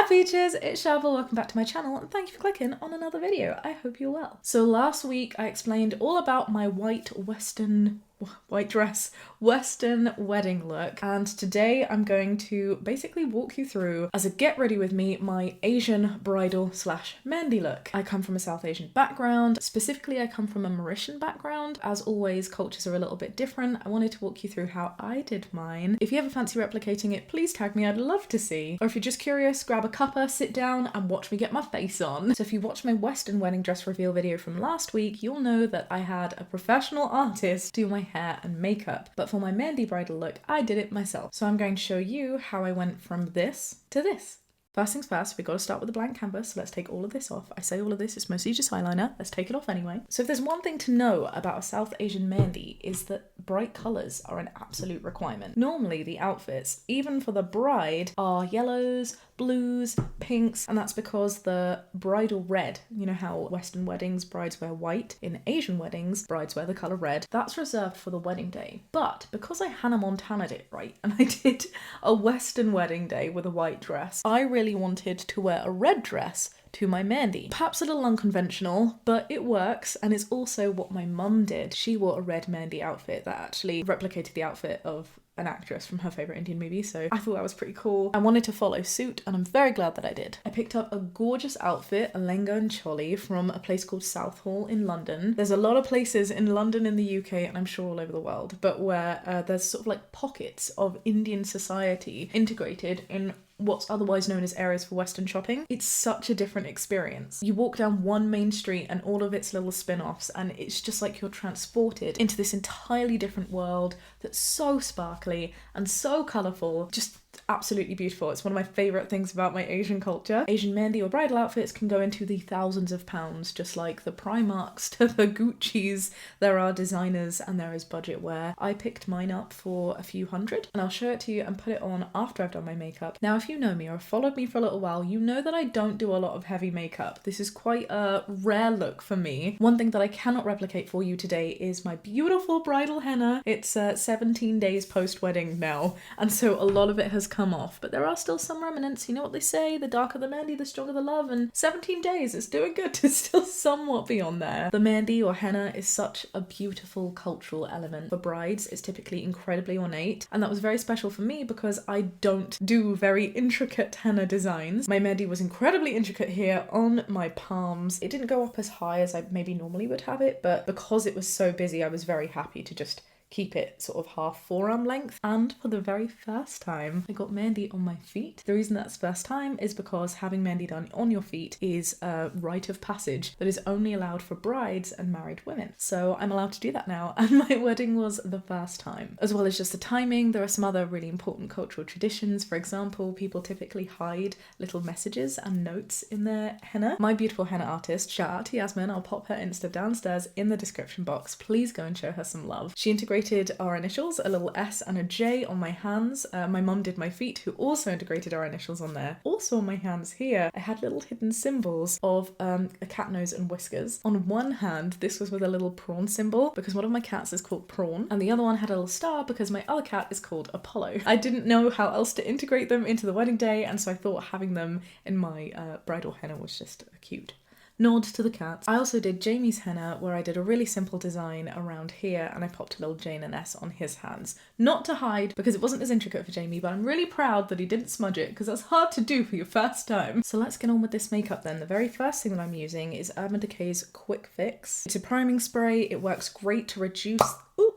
Peaches, it's Shaaba, welcome back to my channel and thank you for clicking on another video. I hope you're well. So last week I explained all about my white dress Western wedding look, and today I'm going to basically walk you through, as a get ready with me, my Asian bridal slash Mehndi look. I come from a South Asian background, specifically I come from a Mauritian background. As always, cultures are a little bit different. I wanted to walk you through how I did mine. If you ever fancy replicating it, please tag me, I'd love to see. Or if you're just curious, grab a cuppa, sit down and watch me get my face on. So if you watched my Western wedding dress reveal video from last week, you'll know that I had a professional artist do my hair and makeup, but for my Mehndi bridal look I did it myself. So I'm going to show you how I went from this to this. First things first, we got to start with the blank canvas, so let's take all of this off. I say all of this, it's mostly just eyeliner. Let's take it off anyway. So if there's one thing to know about a South Asian Mehndi, is that bright colours are an absolute requirement. Normally the outfits, even for the bride, are yellows, blues, pinks, and that's because the bridal red, you know how Western weddings brides wear white, in Asian weddings brides wear the colour red, that's reserved for the wedding day. But because I Hannah Montana'd it right and I did a Western wedding day with a white dress, I really wanted to wear a red dress to my Mehndi. Perhaps a little unconventional, but it works, and it's also what my mum did. She wore a red Mehndi outfit that actually replicated the outfit of an actress from her favourite Indian movie, so I thought that was pretty cool. I wanted to follow suit and I'm very glad that I did. I picked up a gorgeous outfit, a lehenga and choli, from a place called Southall in London. There's a lot of places in London in the UK, and I'm sure all over the world, but where there's sort of like pockets of Indian society integrated in what's otherwise known as areas for Western shopping. It's such a different experience. You walk down one main street and all of its little spin-offs, and it's just like you're transported into this entirely different world that's so sparkly and so colourful. Just absolutely beautiful. It's one of my favourite things about my Asian culture. Asian Mehndi or bridal outfits can go into the thousands of pounds, just like the Primarks to the Gucci's. There are designers and there is budget wear. I picked mine up for a few hundred, and I'll show it to you and put it on after I've done my makeup. Now, if you know me or have followed me for a little while, you know that I don't do a lot of heavy makeup. This is quite a rare look for me. One thing that I cannot replicate for you today is my beautiful bridal henna. It's 17 days post-wedding now, and so a lot of it has come off, but there are still some remnants. You know what they say, the darker the Mehndi, the stronger the love, and 17 days, it's doing good to still somewhat be on there. The Mehndi or henna is such a beautiful cultural element. For brides, it's typically incredibly ornate, and that was very special for me because I don't do very intricate henna designs. My Mehndi was incredibly intricate here on my palms. It didn't go up as high as I maybe normally would have it, but because it was so busy, I was very happy to just keep it sort of half forearm length. And for the very first time, I got Mehndi on my feet. The reason that's first time is because having Mehndi done on your feet is a rite of passage that is only allowed for brides and married women. So I'm allowed to do that now, and my wedding was the first time. As well as just the timing, there are some other really important cultural traditions. For example, people typically hide little messages and notes in their henna. My beautiful henna artist, shout out to Yasmin, I'll pop her Insta downstairs in the description box. Please go and show her some love. She integrated our initials, a little S and a J, on my hands. My mum did my feet, who also integrated our initials on there. Also on my hands here, I had little hidden symbols of a cat nose and whiskers. On one hand, this was with a little prawn symbol because one of my cats is called Prawn, and the other one had a little star because my other cat is called Apollo. I didn't know how else to integrate them into the wedding day, and so I thought having them in my bridal henna was just cute. Nod to the cats. I also did Jamie's henna, where I did a really simple design around here, and I popped a little Jane and S on his hands. Not to hide, because it wasn't as intricate for Jamie, but I'm really proud that he didn't smudge it, because that's hard to do for your first time. So let's get on with this makeup then. The very first thing that I'm using is Urban Decay's Quick Fix. It's a priming spray. It works great to reduce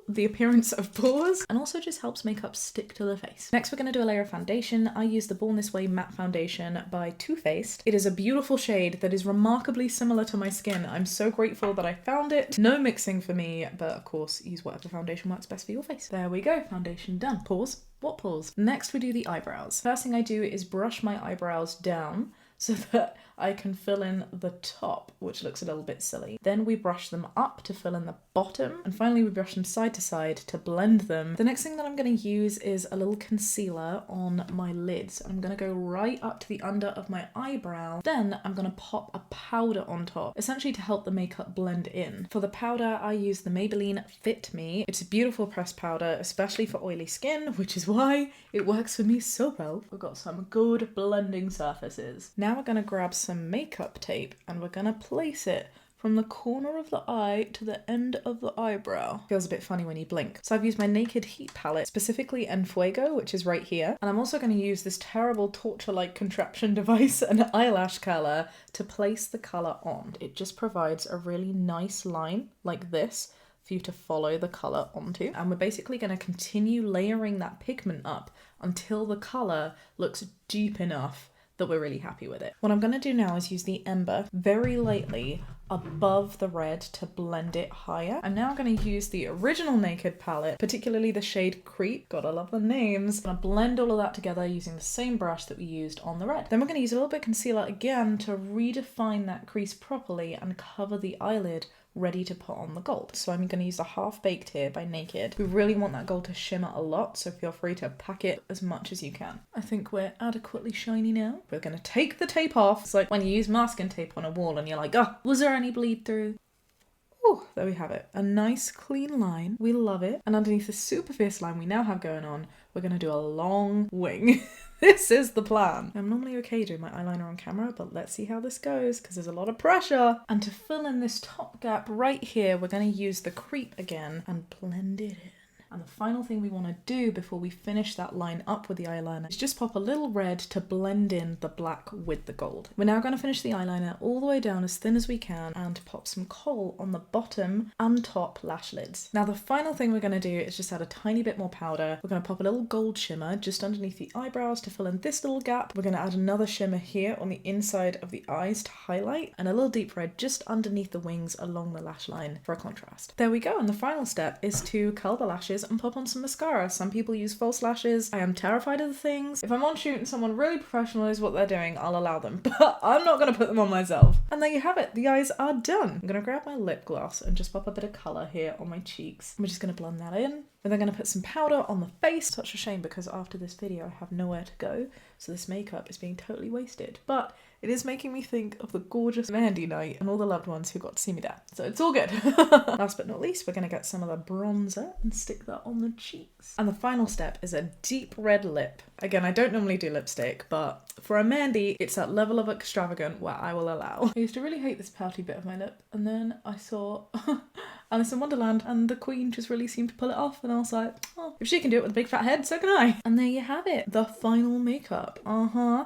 the appearance of pores, and also just helps makeup stick to the face. Next, we're going to do a layer of foundation. I use the Born This Way matte foundation by Too Faced. It is a beautiful shade that is remarkably similar to my skin. I'm so grateful that I found it. No mixing for me, but of course use whatever foundation works best for your face. There we go, foundation done. Pause. What pause? Next we do the eyebrows. First thing I do is brush my eyebrows down so that I can fill in the top, which looks a little bit silly. Then we brush them up to fill in the bottom, and finally we brush them side to side to blend them. The next thing that I'm going to use is a little concealer on my lids. I'm going to go right up to the under of my eyebrow. Then I'm going to pop a powder on top, essentially to help the makeup blend in. For the powder, I use the Maybelline Fit Me. It's a beautiful pressed powder, especially for oily skin, which is why it works for me so well. We've got some good blending surfaces. Now we're going to grab some makeup tape and we're going to place it from the corner of the eye to the end of the eyebrow. Feels a bit funny when you blink. So I've used my Naked Heat palette, specifically En Fuego, which is right here. And I'm also going to use this terrible torture-like contraption device, an eyelash curler, to place the colour on. It just provides a really nice line like this for you to follow the colour onto. And we're basically going to continue layering that pigment up until the colour looks deep enough that we're really happy with it. What I'm going to do now is use the Ember very lightly above the red to blend it higher. I'm now going to use the original Naked palette, particularly the shade Creep. Gotta love the names. I'm going to blend all of that together using the same brush that we used on the red. Then we're going to use a little bit of concealer again to redefine that crease properly and cover the eyelid ready to put on the gold. So I'm going to use the Half Baked here by Naked. We really want that gold to shimmer a lot, so feel free to pack it as much as you can. I think we're adequately shiny now. We're going to take the tape off. It's like when you use masking tape on a wall and you're like, oh, was there any bleed through? Oh, there we have it. A nice clean line. We love it. And underneath the super fierce line we now have going on, we're going to do a long wing. This is the plan. I'm normally okay doing my eyeliner on camera, but let's see how this goes because there's a lot of pressure. And to fill in this top gap right here, we're going to use the Creep again and blend it in. And the final thing we want to do before we finish that line up with the eyeliner is just pop a little red to blend in the black with the gold. We're now going to finish the eyeliner all the way down as thin as we can and pop some kohl on the bottom and top lash lids. Now the final thing we're going to do is just add a tiny bit more powder. We're going to pop a little gold shimmer just underneath the eyebrows to fill in this little gap. We're going to add another shimmer here on the inside of the eyes to highlight, and a little deep red just underneath the wings along the lash line for a contrast. There we go, and the final step is to curl the lashes and pop on some mascara. Some people use false lashes. I am terrified of the things. If I'm on shoot and someone really professional knows what they're doing, I'll allow them, but I'm not going to put them on myself. And there you have it. The eyes are done. I'm going to grab my lip gloss and just pop a bit of colour here on my cheeks. We're just going to blend that in. We're then going to put some powder on the face. Such a shame because after this video I have nowhere to go, so this makeup is being totally wasted. But it is making me think of the gorgeous Mandy night and all the loved ones who got to see me there. So it's all good. Last but not least, we're going to get some of the bronzer and stick that on the cheeks. And the final step is a deep red lip. Again, I don't normally do lipstick, but for a Mandy, it's that level of extravagant where I will allow. I used to really hate this pouty bit of my lip, and then I saw Alice in Wonderland and the Queen just really seemed to pull it off, and I was like, oh, if she can do it with a big fat head, so can I. And there you have it, the final makeup.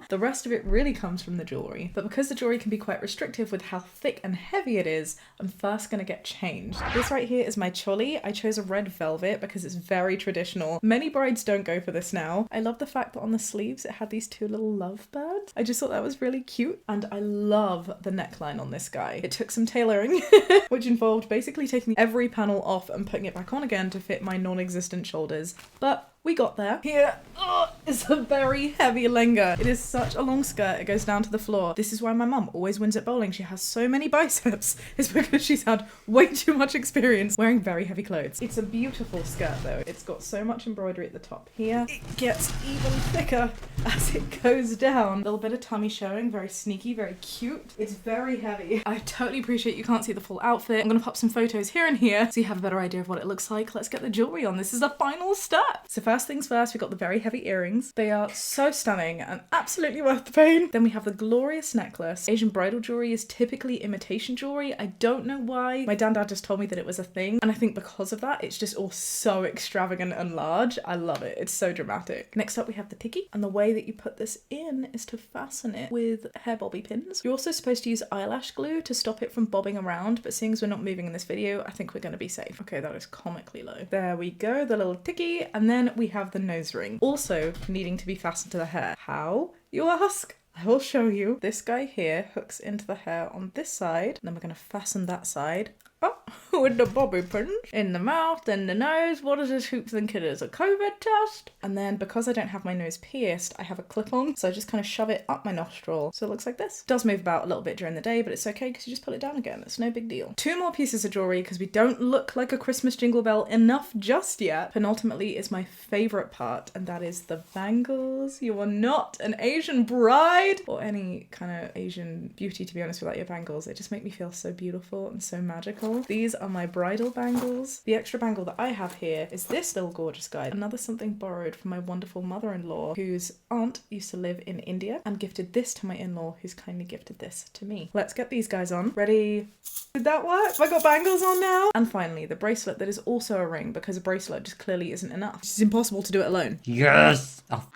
The rest of it really comes from the jewellery, but because the jewellery can be quite restrictive with how thick and heavy it is, I'm first going to get changed. This right here is my choli. I chose a red velvet because it's very traditional. Many brides don't go for this now. I love the fact that on the sleeves it had these two little lovebirds. I just thought that was really cute, and I love the neckline on this guy. It took some tailoring, which involved basically taking every panel off and putting it back on again to fit my non-existent shoulders, but we got there. Here is a very heavy lehenga. It is such a long skirt, it goes down to the floor. This is why my mum always wins at bowling. She has so many biceps. It's because she's had way too much experience wearing very heavy clothes. It's a beautiful skirt though. It's got so much embroidery at the top here. It gets even thicker as it goes down. A little bit of tummy showing, very sneaky, very cute. It's very heavy. I totally appreciate you can't see the full outfit. I'm gonna pop some photos here and here so you have a better idea of what it looks like. Let's get the jewelry on. This is the final step. So first things first, we got the very heavy earrings. They are so stunning and absolutely worth the pain. Then we have the glorious necklace. Asian bridal jewelry is typically imitation jewelry. I don't know why. My dad just told me that it was a thing, and I think because of that, it's just all so extravagant and large. I love it. It's so dramatic. Next up, we have the tiki, and the way that you put this in is to fasten it with hair bobby pins. You're also supposed to use eyelash glue to stop it from bobbing around, but seeing as we're not moving in this video, I think we're going to be safe. Okay, that is comically low. There we go, the little tiki, and then we have the nose ring, also needing to be fastened to the hair. How, you ask? I will show you. This guy here hooks into the hair on this side, and then we're going to fasten that side. Oh, with the bobby pins in the mouth and the nose. What does this hoop think it is? A COVID test? And then because I don't have my nose pierced, I have a clip on, so I just kind of shove it up my nostril. So it looks like this. It does move about a little bit during the day, but it's okay because you just pull it down again. It's no big deal. 2 more pieces of jewelry because we don't look like a Christmas jingle bell enough just yet. Penultimately is my favorite part, and that is the bangles. You are not an Asian bride or any kind of Asian beauty, to be honest, without your bangles. They just make me feel so beautiful and so magical. These are my bridal bangles. The extra bangle that I have here is this little gorgeous guy. Another something borrowed from my wonderful mother-in-law, whose aunt used to live in India and gifted this to my in-law, who's kindly gifted this to me. Let's get these guys on. Ready? Did that work? Have I got bangles on now? And finally, the bracelet that is also a ring, because a bracelet just clearly isn't enough. It's impossible to do it alone. Yes! Oh.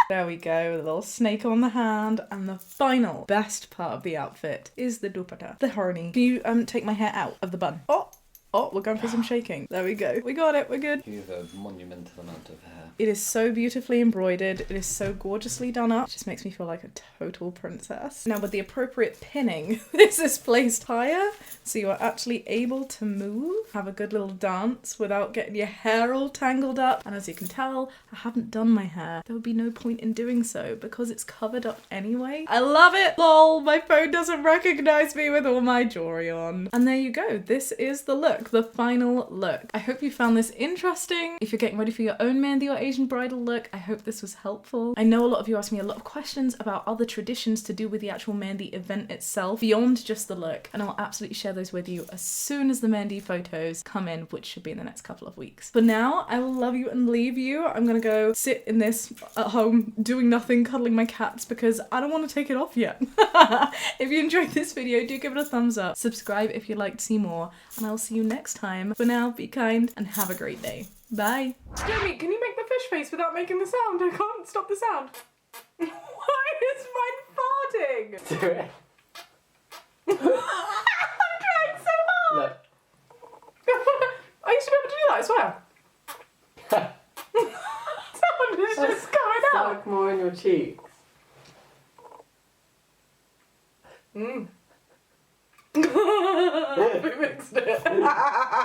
There we go, a little snake on the hand. And the final best part of the outfit is the dupatta, the harni. Can you take my hair out of the bun? Oh, we're going for some shaking. There we go. We got it, we're good. You have a monumental amount of hair. It is so beautifully embroidered. It is so gorgeously done up. It just makes me feel like a total princess. Now with the appropriate pinning, this is placed higher, so you are actually able to move, have a good little dance without getting your hair all tangled up. And as you can tell, I haven't done my hair. There would be no point in doing so because it's covered up anyway. I love it! Lol, my phone doesn't recognize me with all my jewelry on. And there you go. This is the look, the final look. I hope you found this interesting. If you're getting ready for your own Mehndi or Asian bridal look, I hope this was helpful. I know a lot of you asked me a lot of questions about other traditions to do with the actual Mehndi event itself, beyond just the look, and I'll absolutely share those with you as soon as the Mehndi photos come in, which should be in the next couple of weeks. For now, I will love you and leave you. I'm gonna go sit in this at home, doing nothing, cuddling my cats, because I don't want to take it off yet. If you enjoyed this video, do give it a thumbs up. Subscribe if you'd like to see more, and I'll see you next time. For now, be kind and have a great day. Bye. Jamie, can you make the fish face without making the sound? I can't stop the sound. Why is mine farting? Do it. I'm trying so hard. Look. I used to be able to do that, I swear. Sound is just coming out. Suck more in your cheeks. We mixed it.